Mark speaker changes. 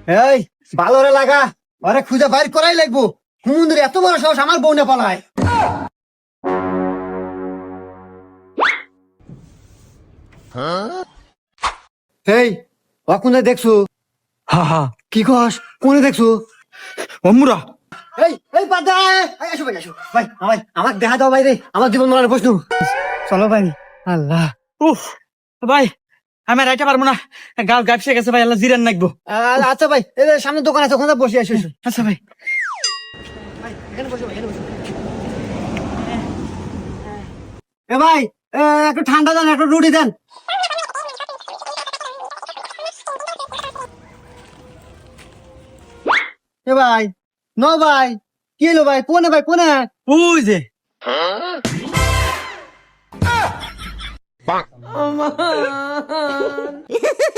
Speaker 1: এই ভালো রে লাগা, ওরে খুঁজে বাইর করাই লাগবো। হুমুন্দির এত বড় সাহস আমার বউ না পালায়। এই অকুনে দেখছো?
Speaker 2: হা হা
Speaker 1: কি কস? কোনে দেখছো?
Speaker 2: অমুরা
Speaker 1: এই বাদ দে, আসো ভাই, আসো ভাই, আমাকে দেখা দাও ভাই রে, আমার জীবন মরণের প্রশ্ন। চলো ভাই। আল্লাহ।
Speaker 2: উফ ভাই আমি আর আইতে পারবো না, গাল গাপসে গেছে ভাই, আল্লাহ জিরান নাকবো।
Speaker 1: আচ্ছা ভাই, এই যে সামনে দোকান আছে, ওখানে বসে আসো।
Speaker 2: আচ্ছা ভাই।
Speaker 1: এখানে বসো ভাই, এখানে বসো। এ ভাই, একটু ঠান্ডা দেন, একটু রুটি দেন। এ ভাই, ন ভাই, কি হলো ভাই? কোনে ভাই, কোনে?
Speaker 2: ওই যে